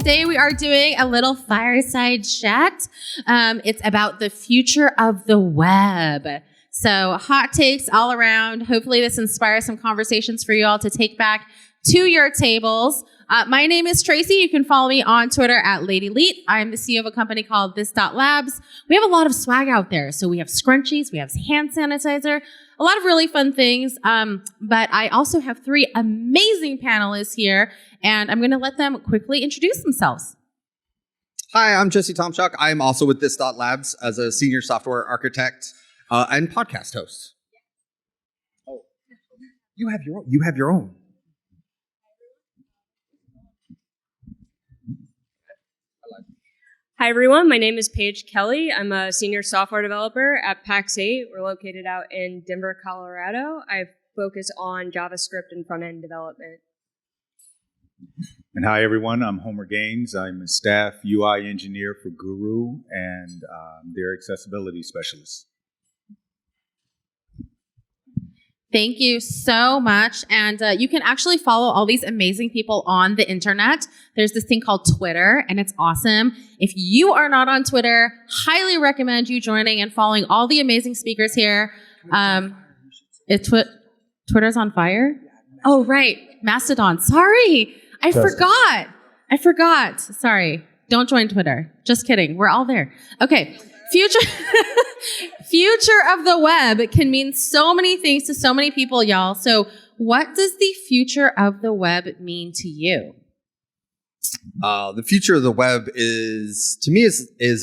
today we are doing a little fireside chat. It's about the future of the web. So hot takes all around. Hopefully this inspires some conversations for you all to take back to your tables. My name is Tracy. You can follow me on Twitter at LadyLeet. I'm the CEO of a company called This.Labs. We have a lot of swag out there. So we have scrunchies, we have hand sanitizer, a lot of really fun things. But I also have three amazing panelists here, and I'm going to let them quickly introduce themselves. Hi, I'm Tomchak. I'm also with This.Labs as a senior software architect and podcast host. Oh, you have your own. You have your own. Hi everyone, my name is Paige Kelley. I'm a senior software developer at PAX 8. We're located out in Denver, Colorado. I focus on JavaScript and front-end development. And hi everyone, I'm Homer Gaines. I'm a staff UI engineer for Guru and their accessibility specialist. Thank you so much. And you can actually follow all these amazing people on the internet. There's this thing called Twitter, and it's awesome. If you are not on Twitter, highly recommend you joining and following all the amazing speakers here. Twitter's on fire? Oh, right. Mastodon. Sorry. I forgot. Sorry. Don't join Twitter. Just kidding. We're all there. Okay. Future of the web can mean so many things to so many people, y'all. So what does the future of the web mean to you? The future of the web is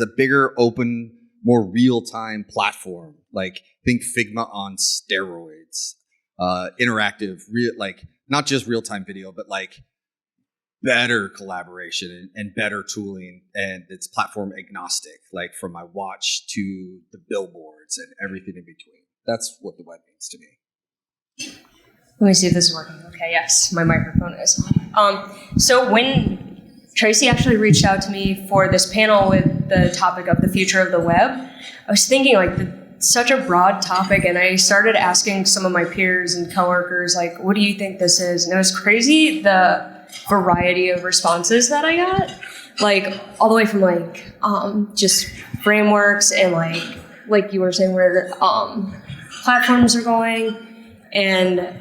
a bigger, open, more real-time platform. Like, think Figma on steroids. Interactive, not just real-time video, but like better collaboration and better tooling, and it's platform agnostic, like from my watch to the billboards and everything in between. That's what the web means to me. Let me see if this is working. Okay, yes, my microphone is on. So when Tracy actually reached out to me for this panel with the topic of the future of the web, I was thinking such a broad topic, and I started asking some of my peers and coworkers, what do you think this is? And it was crazy, the variety of responses that I got, all the way from just frameworks and like you were saying, where platforms are going. And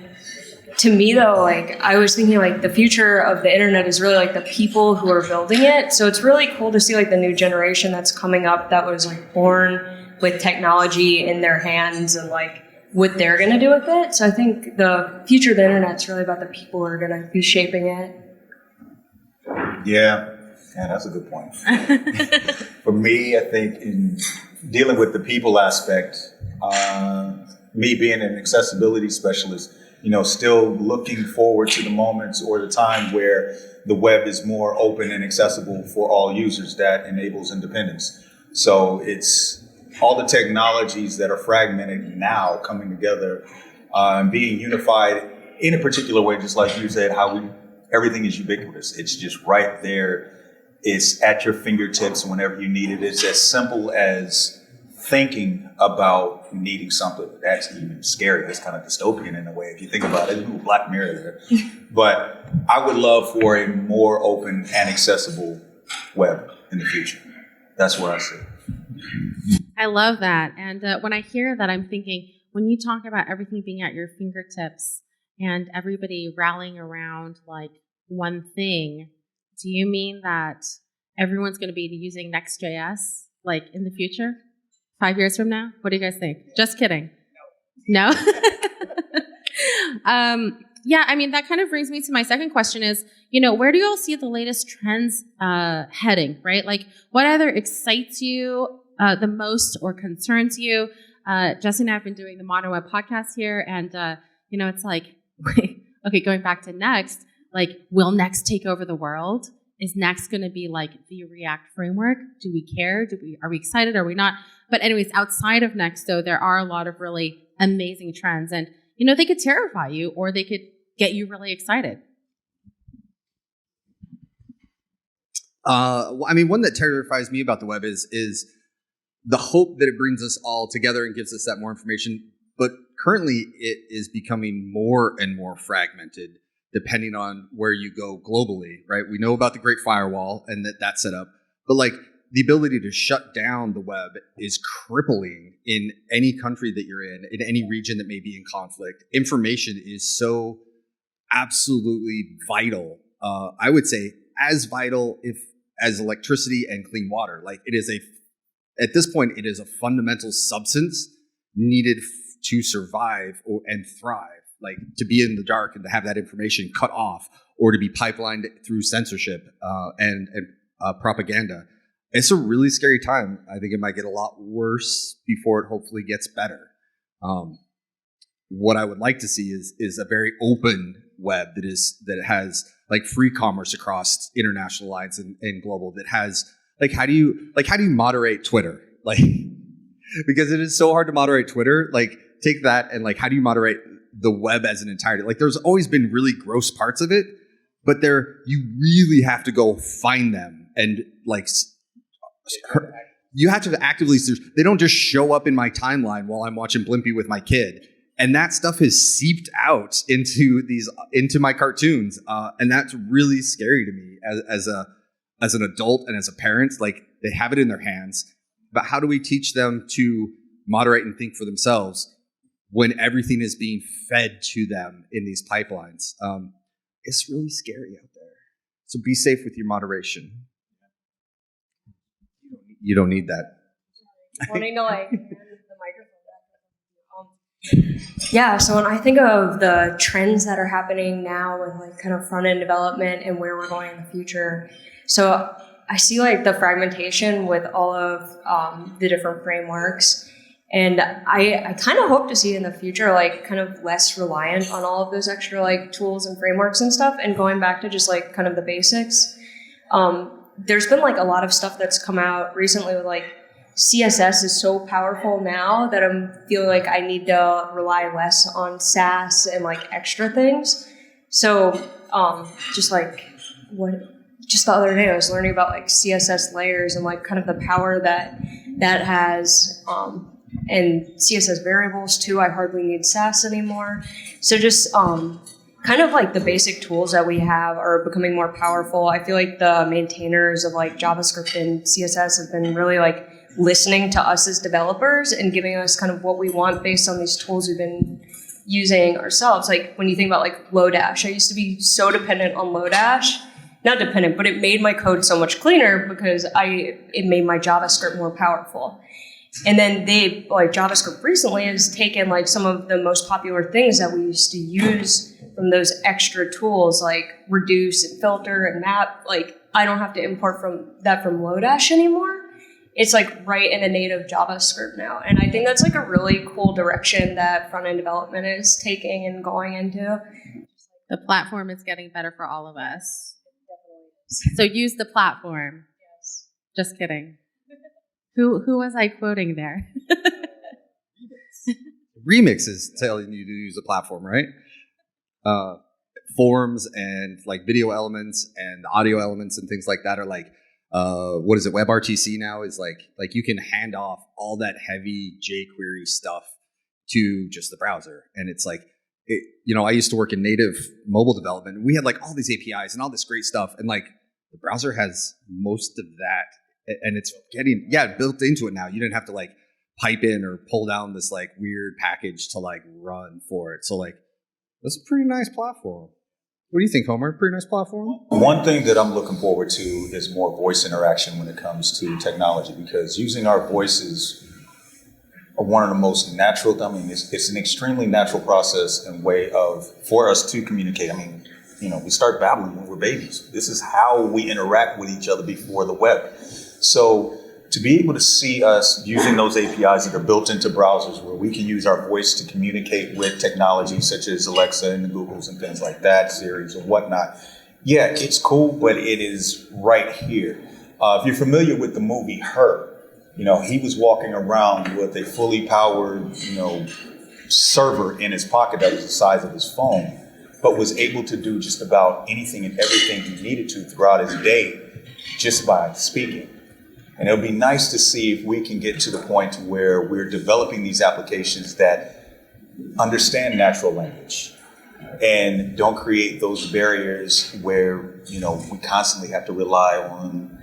to me though, I was thinking the future of the internet is really the people who are building it. So it's really cool to see the new generation that's coming up that was born with technology in their hands and what they're going to do with it. So I think the future of the internet's really about the people who are going to be shaping it. Yeah, that's a good point. For me, I think in dealing with the people aspect, me being an accessibility specialist, still looking forward to the moments or the time where the web is more open and accessible for all users. That enables independence. So it's all the technologies that are fragmented now coming together and being unified in a particular way, just like you said, everything is ubiquitous. It's just right there. It's at your fingertips whenever you need it. It's as simple as thinking about needing something. That's even scary. That's kind of dystopian in a way, if you think about it. Ooh, Black Mirror there. But I would love for a more open and accessible web in the future. That's what I see. I love that. And when I hear that, I'm thinking, when you talk about everything being at your fingertips and everybody rallying around one thing, do you mean that everyone's going to be using Next.js in the future? 5 years from now? What do you guys think? Just kidding. No? Yeah, that kind of brings me to my second question is, where do you all see the latest trends heading, right? What either excites you the most or concerns you? Jesse and I have been doing the Modern Web podcast here, and, it's okay, going back to Next, will Next take over the world? Is Next going to be the React framework? Do we care? Are we excited? Are we not? But anyways, outside of Next, though, there are a lot of really amazing trends, and they could terrify you or they could get you really excited. One that terrifies me about the web is the hope that it brings us all together and gives us that more information. But currently, it is becoming more and more fragmented depending on where you go globally, right? We know about the Great Firewall and that's set up, but like the ability to shut down the web is crippling in any country that you're in any region that may be in conflict. Information is so absolutely vital. I would say as vital as electricity and clean water. Like at this point, it is a fundamental substance needed to survive and thrive. Like to be in the dark and to have that information cut off, or to be pipelined through censorship and propaganda. It's a really scary time. I think it might get a lot worse before it hopefully gets better. What I would like to see is a very open web that has like free commerce across international lines and global. That has like how do you moderate Twitter? Like because it is so hard to moderate Twitter. Like take that and like how do you moderate the web as an entirety? Like there's always been really gross parts of it, but you really have to go find them and like you have to actively search. They don't just show up in my timeline while I'm watching Blimpie with my kid. And that stuff has seeped out into my cartoons, and that's really scary to me as an adult and as a parent. Like they have it in their hands, but how do we teach them to moderate and think for themselves when everything is being fed to them in these pipelines? It's really scary out there. So be safe with your moderation. You don't need that. Wanting to like hand the microphone. Yeah, so when I think of the trends that are happening now with like kind of front end development and where we're going in the future, so I see like the fragmentation with all of the different frameworks, and I kind of hope to see in the future like kind of less reliant on all of those extra like tools and frameworks and stuff, and going back to just like kind of the basics. There's been like a lot of stuff that's come out recently with like CSS is so powerful now that I'm feeling like I need to rely less on SAS and like extra things. So just the other day I was learning about like CSS layers and like kind of the power that has, and CSS variables too. I hardly need SAS anymore. So just kind of like the basic tools that we have are becoming more powerful. I feel like the maintainers of like JavaScript and CSS have been really like listening to us as developers and giving us kind of what we want based on these tools we've been using ourselves. Like when you think about like Lodash, I used to be so dependent on Lodash. Not dependent, but it made my code so much cleaner because it made my JavaScript more powerful. And then JavaScript recently has taken like some of the most popular things that we used to use from those extra tools like reduce and filter and map. Like I don't have to import from Lodash anymore. It's like right in the native JavaScript now. And I think that's like a really cool direction that front end development is taking and going into. The platform is getting better for all of us. So use the platform. Yes. Just kidding. Who was I quoting there? Remix is telling you to use a platform, right? Forms and like video elements and audio elements and things like that are like, what is it? WebRTC now is like you can hand off all that heavy jQuery stuff to just the browser. And it's like, I used to work in native mobile development, and we had like all these APIs and all this great stuff. And like the browser has most of that, and it's getting, built into it now. You didn't have to like pipe in or pull down this like weird package to like run for it. So like, that's a pretty nice platform. What do you think, Homer? Pretty nice platform? One thing that I'm looking forward to is more voice interaction when it comes to technology, because using our voices are one of the most natural, it's an extremely natural process and way for us to communicate. We start babbling when we're babies. This is how we interact with each other before the web. So to be able to see us using those APIs that are built into browsers where we can use our voice to communicate with technology such as Alexa and the Googles and things like that, Siris and whatnot. Yeah, it's cool, but it is right here. If you're familiar with the movie Her, he was walking around with a fully powered, server in his pocket that was the size of his phone, but was able to do just about anything and everything he needed to throughout his day just by speaking. And it'll be nice to see if we can get to the point where we're developing these applications that understand natural language, and don't create those barriers where, we constantly have to rely on,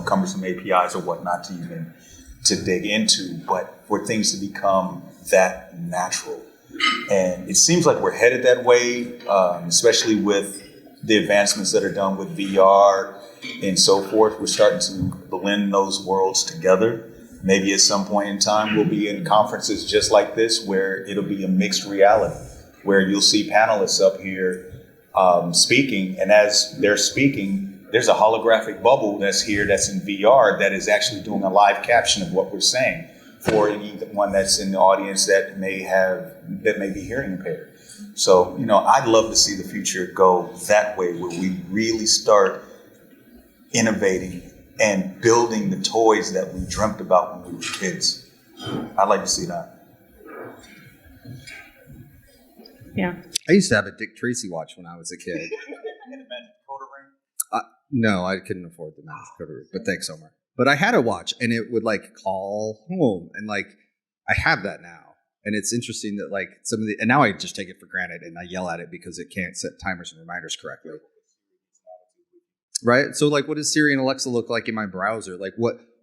cumbersome APIs or whatnot to dig into, but for things to become that natural. And it seems like we're headed that way, especially with the advancements that are done with VR and so forth. We're starting to blend those worlds together. Maybe at some point in time, we'll be in conferences just like this where it'll be a mixed reality, where you'll see panelists up here speaking, and as they're speaking, there's a holographic bubble that's here that's in VR that is actually doing a live caption of what we're saying for anyone that's in the audience that may be hearing impaired. So, I'd love to see the future go that way, where we really start innovating and building the toys that we dreamt about when we were kids. I'd like to see that. Yeah. I used to have a Dick Tracy watch when I was a kid. No, I couldn't afford the Magic Coder, but thanks, Omar. But I had a watch, and it would call home, and I have that now, and it's interesting that and now I just take it for granted, and I yell at it because it can't set timers and reminders correctly. Right? So what does Siri and Alexa look like in my browser?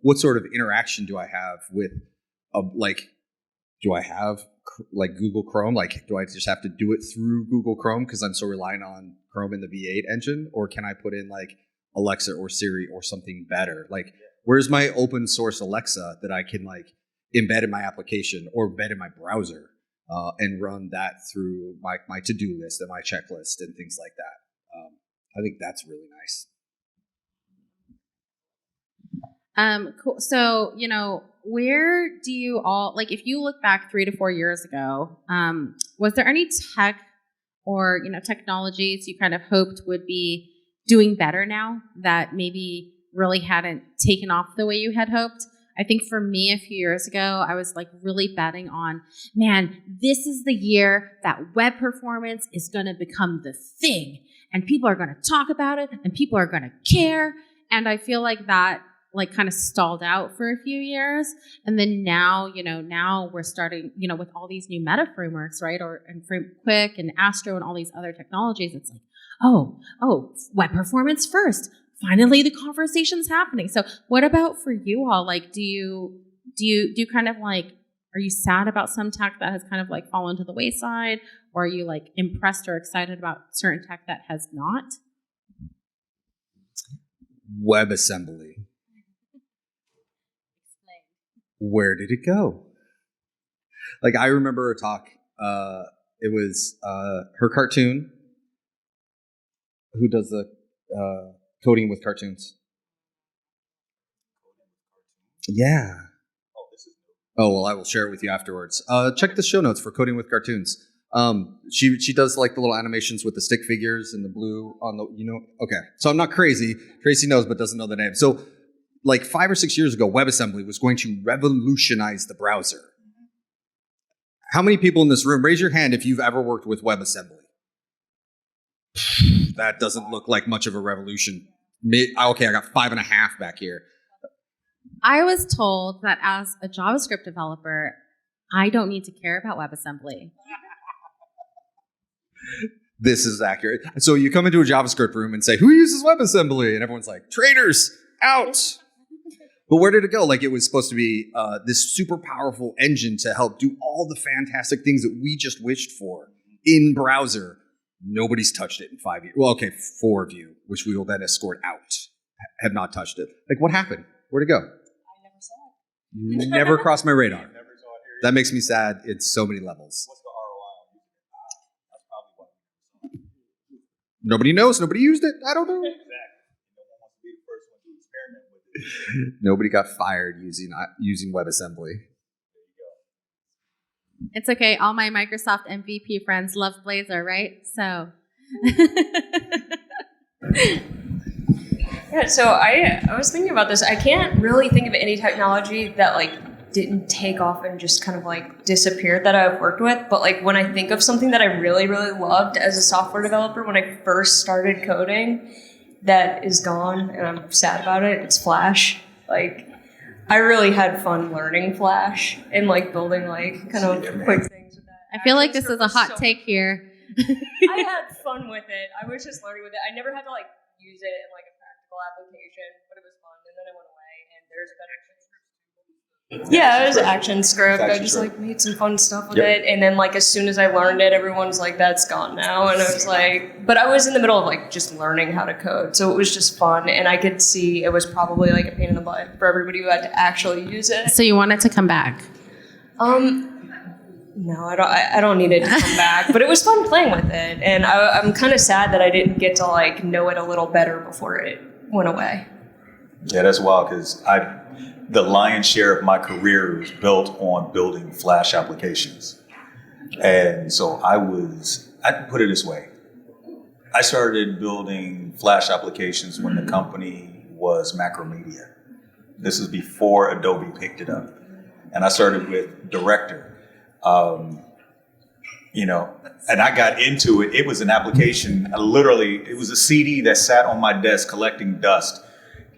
What sort of interaction do I have with do I have Google Chrome? Do I just have to do it through Google Chrome because I'm so reliant on Chrome in the V8 engine? Or can I put in Alexa or Siri or something better? Where's my open source Alexa that I can embed in my application or embed in my browser and run that through my to-do list and my checklist and things like that? I think that's really nice. Cool. So, where do you all, if you look back 3 to 4 years ago, was there any tech or, technologies you kind of hoped would be doing better now that maybe really hadn't taken off the way you had hoped? I think for me a few years ago, I was really betting on, man, this is the year that web performance is going to become the thing, and people are going to talk about it, and people are going to care. And I feel like that kind of stalled out for a few years. And then now, now we're starting, with all these new meta frameworks, right? And Quick and Astro and all these other technologies. It's oh, web performance first. Finally, the conversation's happening. So what about for you all? Do you kind of are you sad about some tech that has kind of fallen to the wayside? Or are you impressed or excited about certain tech that has not? WebAssembly. Where did it go? I remember a talk. It was her cartoon. Who does the coding with cartoons? Yeah. Oh, well, I will share it with you afterwards. Check the show notes for coding with cartoons. She does the little animations with the stick figures and the blue on the, okay. So I'm not crazy. Tracy knows, but doesn't know the name. So 5 or 6 years ago, WebAssembly was going to revolutionize the browser. How many people in this room, raise your hand if you've ever worked with WebAssembly? That doesn't look like much of a revolution. Okay, I got 5.5 back here. I was told that as a JavaScript developer, I don't need to care about WebAssembly. This is accurate. So you come into a JavaScript room and say, who uses WebAssembly? And everyone's like, traitors, out. But where did it go? It was supposed to be this super powerful engine to help do all the fantastic things that we just wished for in browser. Nobody's touched it in 5 years. Well, okay, 4 of you, which we will then escort out, have not touched it. What happened? Where'd it go? I never saw it. Never crossed my radar. That makes me sad in so many levels. What's the ROI? That's probably what. Nobody knows. Nobody used it. I don't know. Exactly. No one wants to be the first one to experiment with it. Nobody got fired using WebAssembly. It's okay. All my Microsoft MVP friends love Blazor, right? So. Yeah, so I was thinking about this. I can't really think of any technology that didn't take off and just kind of disappeared that I've worked with. But when I think of something that I really, really loved as a software developer when I first started coding, that is gone and I'm sad about it. It's Flash. I really had fun learning Flash and building kind of quick things with that. I feel like this is a hot take here. I had fun with it. I was just learning with it. I never had to like use it in like a practical application, but it was fun. And then it went away, and there's better. Yeah, it was action script. I just like made some fun stuff with it, and then like as soon as I learned it, everyone's like, "That's gone now," and I was like, but I was in the middle of like just learning how to code, so it was just fun, and I could see it was probably like a pain in the butt for everybody who had to actually use it. So you want it to come back? No, I don't need it to come back, but it was fun playing with it, and I'm kind of sad that I didn't get to like know it a little better before it went away. Yeah, that's wild because the lion's share of my career was built on building Flash applications. And so I put it this way. I started building Flash applications when the company was Macromedia. This is before Adobe picked it up. And I started with Director. And I got into it. It was an application, it was a CD that sat on my desk collecting dust.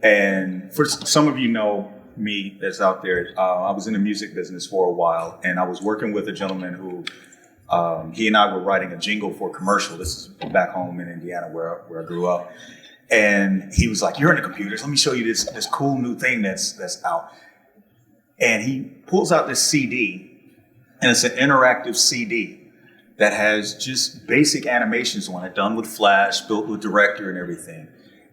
And for some of you know, me that's out there, I was in the music business for a while, and I was working with a gentleman who he and I were writing a jingle for a commercial. This is back home in Indiana where I grew up, and he was like, "You're in the computers. Let me show you this cool new thing that's out." And he pulls out this CD, and it's an interactive CD that has just basic animations on it, done with Flash, built with Director and everything.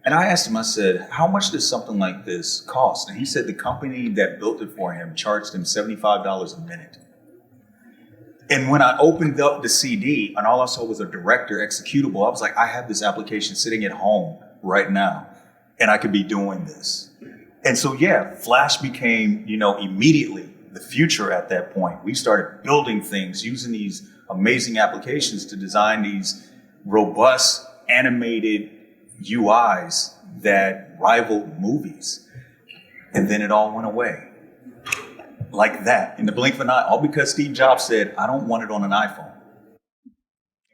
And I asked him, I said, "How much does something like this cost?" And he said the company that built it for him charged him $75 a minute. And when I opened up the CD and all I saw was a Director executable, I was like, I have this application sitting at home right now, and I could be doing this. And so, yeah, Flash became, immediately the future at that point. We started building things using these amazing applications to design these robust, animated UIs that rivaled movies. And then it all went away. Like that, in the blink of an eye, all because Steve Jobs said, "I don't want it on an iPhone."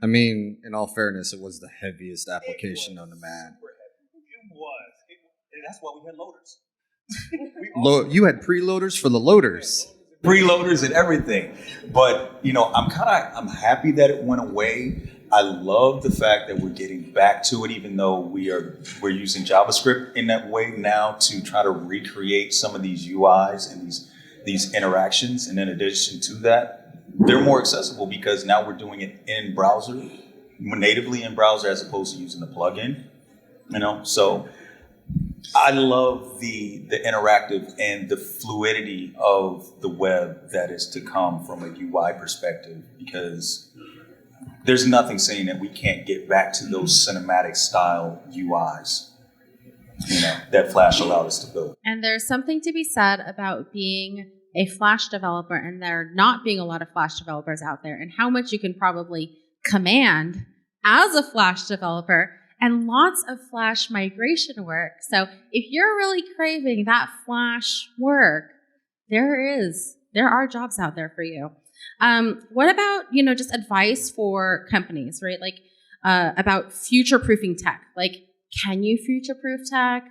I mean, in all fairness, it was the heaviest application on the man. It was. And that's why we had loaders. You had preloaders for the loaders. Preloaders and everything. But, I'm happy that it went away. I love the fact that we're getting back to it, even though we're using JavaScript in that way now to try to recreate some of these UIs and these interactions. And in addition to that, they're more accessible because now we're doing it in browser, natively in browser, as opposed to using the plugin. So I love the interactive and the fluidity of the web that is to come from a UI perspective, because there's nothing saying that we can't get back to those cinematic style UIs, that Flash allowed us to build. And there's something to be said about being a Flash developer and there not being a lot of Flash developers out there, and how much you can probably command as a Flash developer, and lots of Flash migration work. So if you're really craving that Flash work, there are jobs out there for you. What about, just advice for companies, right? Like, about future-proofing tech. Like, can you future-proof tech?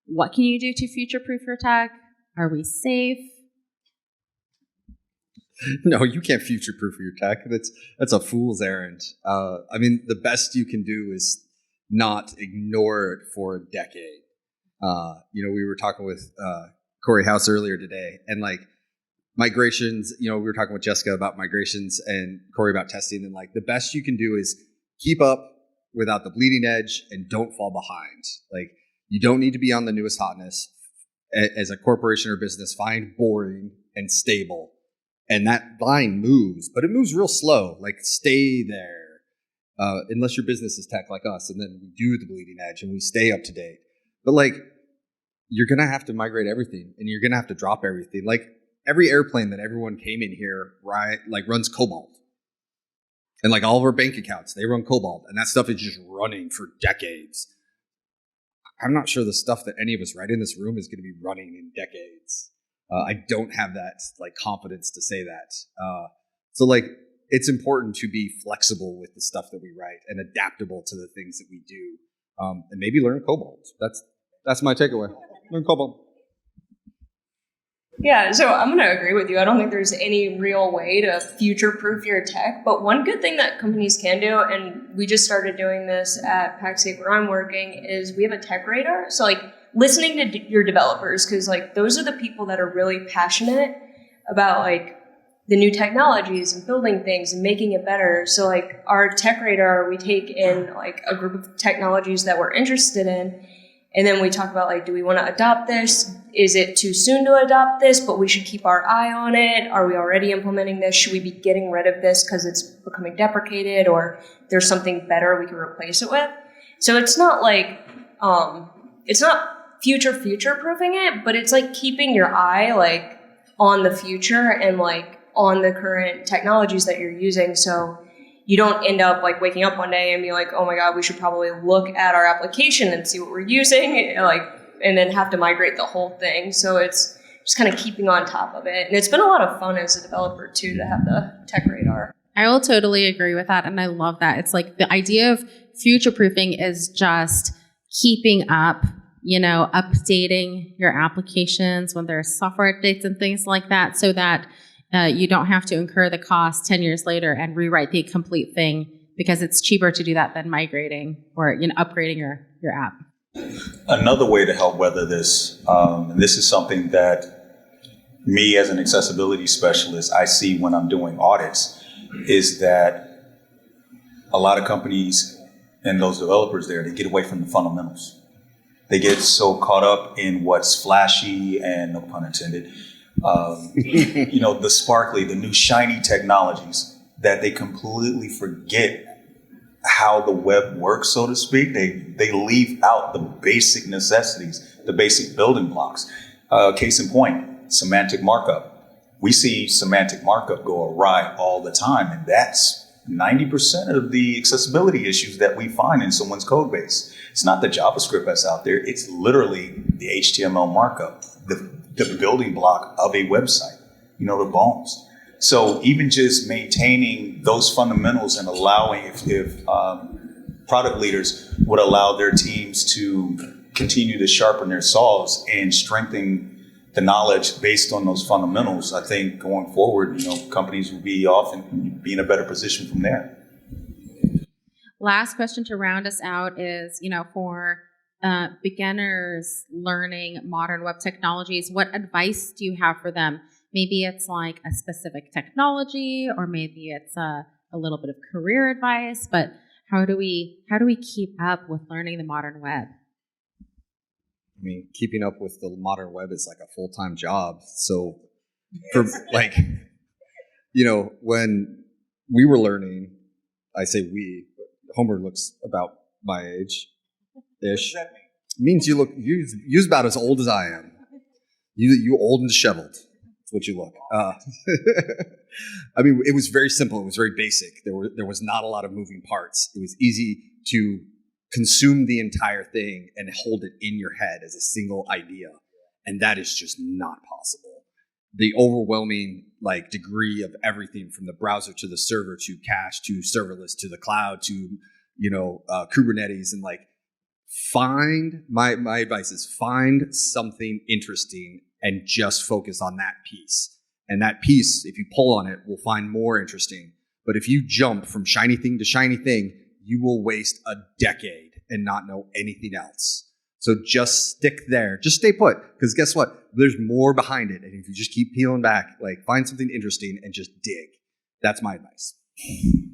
What can you do to future-proof your tech? Are we safe? No, you can't future-proof your tech. That's a fool's errand. The best you can do is not ignore it for a decade. We were talking with Corey House earlier today, and like, migrations, we were talking with Jessica about migrations and Corey about testing, and like, the best you can do is keep up without the bleeding edge and don't fall behind. Like, you don't need to be on the newest hotness. As a corporation or business, find boring and stable. And that line moves, but it moves real slow. Like, stay there. Unless your business is tech like us, and then we do the bleeding edge and we stay up to date. But like, you're going to have to migrate everything, and you're going to have to drop everything. Like, every airplane that everyone came in here, right, like, runs Cobalt. And like, all of our bank accounts, they run Cobalt, and that stuff is just running for decades. I'm not sure the stuff that any of us write in this room is going to be running in decades. I don't have that like confidence to say that. So like, it's important to be flexible with the stuff that we write and adaptable to the things that we do, and maybe learn Cobalt. That's my takeaway. Learn Cobalt. Yeah, so I'm going to agree with you. I don't think there's any real way to future-proof your tech, but one good thing that companies can do, and we just started doing this at Paxate where I'm working, is we have a tech radar. So like listening to your developers, because like those are the people that are really passionate about like the new technologies and building things and making it better. So like our tech radar, we take in like a group of technologies that we're interested in. And then we talk about like, do we want to adopt this? Is it too soon to adopt this, but we should keep our eye on it? Are we already implementing this? Should we be getting rid of this because it's becoming deprecated, or there's something better we can replace it with? So it's not like, it's not future proofing it, but it's like keeping your eye like on the future and like on the current technologies that you're using. So you don't end up like waking up one day and be like, oh my God, we should probably look at our application and see what we're using, like, and then have to migrate the whole thing. So it's just kind of keeping on top of it. And it's been a lot of fun as a developer too, to have the tech radar. I will totally agree with that. And I love that. It's like the idea of future proofing is just keeping up, updating your applications when there's software updates and things like that, so that you don't have to incur the cost 10 years later and rewrite the complete thing, because it's cheaper to do that than migrating or upgrading your app. Another way to help weather this, and this is something that me as an accessibility specialist, I see when I'm doing audits, is that a lot of companies and those developers there, they get away from the fundamentals. They get so caught up in what's flashy and, no pun intended, the sparkly, the new shiny technologies, that they completely forget how the web works, so to speak. They leave out the basic necessities, the basic building blocks. Case in point, semantic markup. We see semantic markup go awry all the time, and that's 90% of the accessibility issues that we find in someone's code base. It's not the JavaScript that's out there. It's literally the HTML markup, the building block of a website, the bones. So even just maintaining those fundamentals and allowing, if product leaders would allow their teams to continue to sharpen their saws and strengthen the knowledge based on those fundamentals, I think going forward, companies will be off and be in a better position from there. Last question to round us out is, for beginners learning modern web technologies, what advice do you have for them? Maybe it's like a specific technology, or maybe it's a little bit of career advice, but how do we keep up with learning the modern web? I mean, keeping up with the modern web is like a full-time job. So for when we were learning, I say we, Homer looks about my age-ish. What does that mean? It means you're about as old as I am. You old and disheveled. That's what you look. I mean, it was very simple. It was very basic. There was not a lot of moving parts. It was easy to consume the entire thing and hold it in your head as a single idea. And that is just not possible. The overwhelming degree of everything from the browser to the server to cache to serverless to the cloud to, Kubernetes, and find, my advice is find something interesting and just focus on that piece. And that piece, if you pull on it, will find more interesting. But if you jump from shiny thing to shiny thing, you will waste a decade and not know anything else. So just stick there. Just stay put. Because guess what? There's more behind it. And if you just keep peeling back, find something interesting and just dig. That's my advice.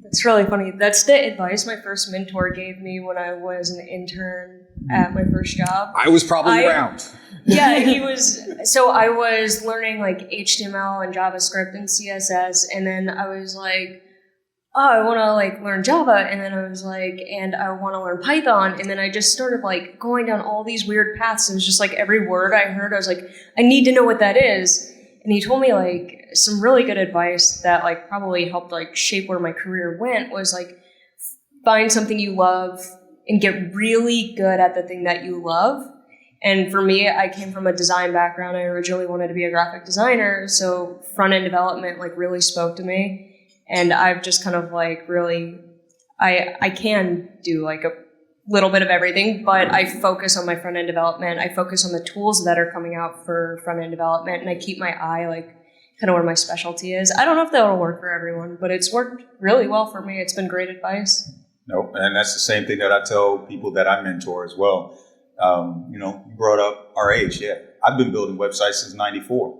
That's really funny. That's the advice my first mentor gave me when I was an intern at my first job. I was probably around. Yeah, he was. So I was learning HTML and JavaScript and CSS. And then I was like, oh, I want to learn Java, and then I was and I want to learn Python, and then I just started going down all these weird paths. It was just every word I heard, I was like, I need to know what that is. And he told me some really good advice that probably helped shape where my career went, was find something you love and get really good at the thing that you love. And for me, I came from a design background. I originally wanted to be a graphic designer, so front-end development really spoke to me. And I've just kind of really, I can do little bit of everything, but I focus on my front-end development. I focus on the tools that are coming out for front-end development, and I keep my eye like kind of where my specialty is. I don't know if that'll work for everyone, but it's worked really well for me. It's been great advice. Nope, and that's the same thing that I tell people that I mentor as well. You brought up our age. Yeah, I've been building websites since '94,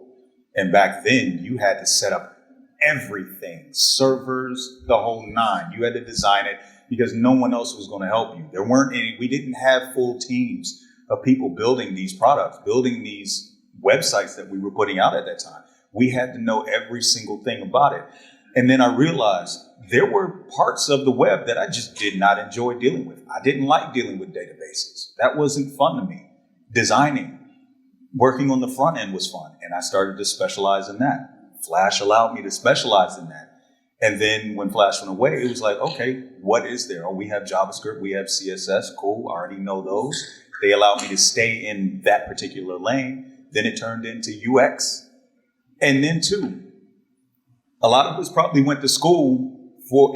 and back then you had to set up everything, servers, the whole nine. You had to design it because no one else was going to help you. There weren't any. We didn't have full teams of people building these products, building these websites that we were putting out at that time. We had to know every single thing about it. And then I realized there were parts of the web that I just did not enjoy dealing with. I didn't like dealing with databases. That wasn't fun to me. Designing, working on the front end was fun. And I started to specialize in that. Flash allowed me to specialize in that. And then when Flash went away, it was like, okay, what is there? Oh, we have JavaScript, we have CSS. Cool, I already know those. They allowed me to stay in that particular lane. Then it turned into UX. And then too, a lot of us probably went to school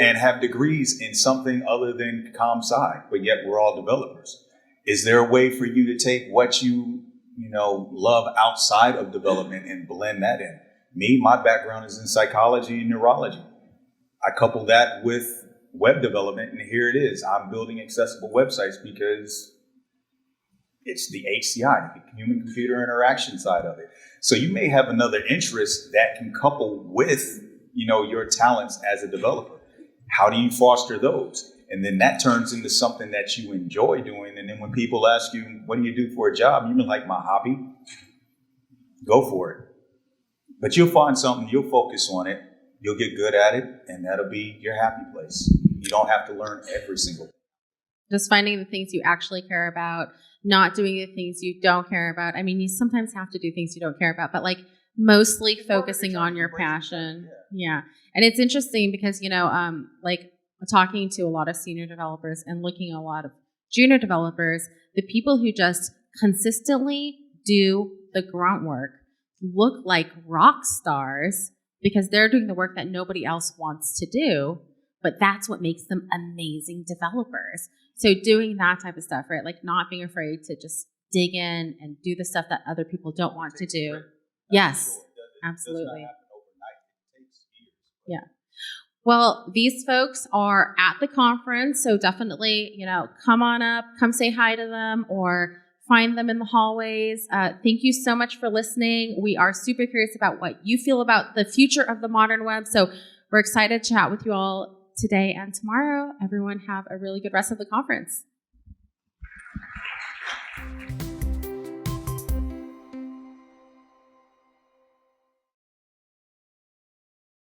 and have degrees in something other than comm sci, but yet we're all developers. Is there a way for you to take what you love outside of development and blend that in? Me, my background is in psychology and neurology. I couple that with web development, and here it is. I'm building accessible websites because it's the HCI, the human-computer interaction side of it. So you may have another interest that can couple with, your talents as a developer. How do you foster those? And then that turns into something that you enjoy doing. And then when people ask you, what do you do for a job? You're like, my hobby. Go for it. But you'll find something, you'll focus on it, you'll get good at it, and that'll be your happy place. You don't have to learn every single thing. Just finding the things you actually care about, not doing the things you don't care about. I mean, you sometimes have to do things you don't care about, but like mostly focusing on your passion. Yeah. And it's interesting because, like talking to a lot of senior developers and looking at a lot of junior developers, the people who just consistently do the grunt work look like rock stars because they're doing the work that nobody else wants to do, but that's what makes them amazing developers. So doing that type of stuff, right? Like not being afraid to just dig in and do the stuff that other people don't want to do. Yes, absolutely. Yeah. Well, these folks are at the conference, so definitely, come on up, come say hi to them or find them in the hallways. Thank you so much for listening. We are super curious about what you feel about the future of the modern web. So we're excited to chat with you all today and tomorrow. Everyone have a really good rest of the conference.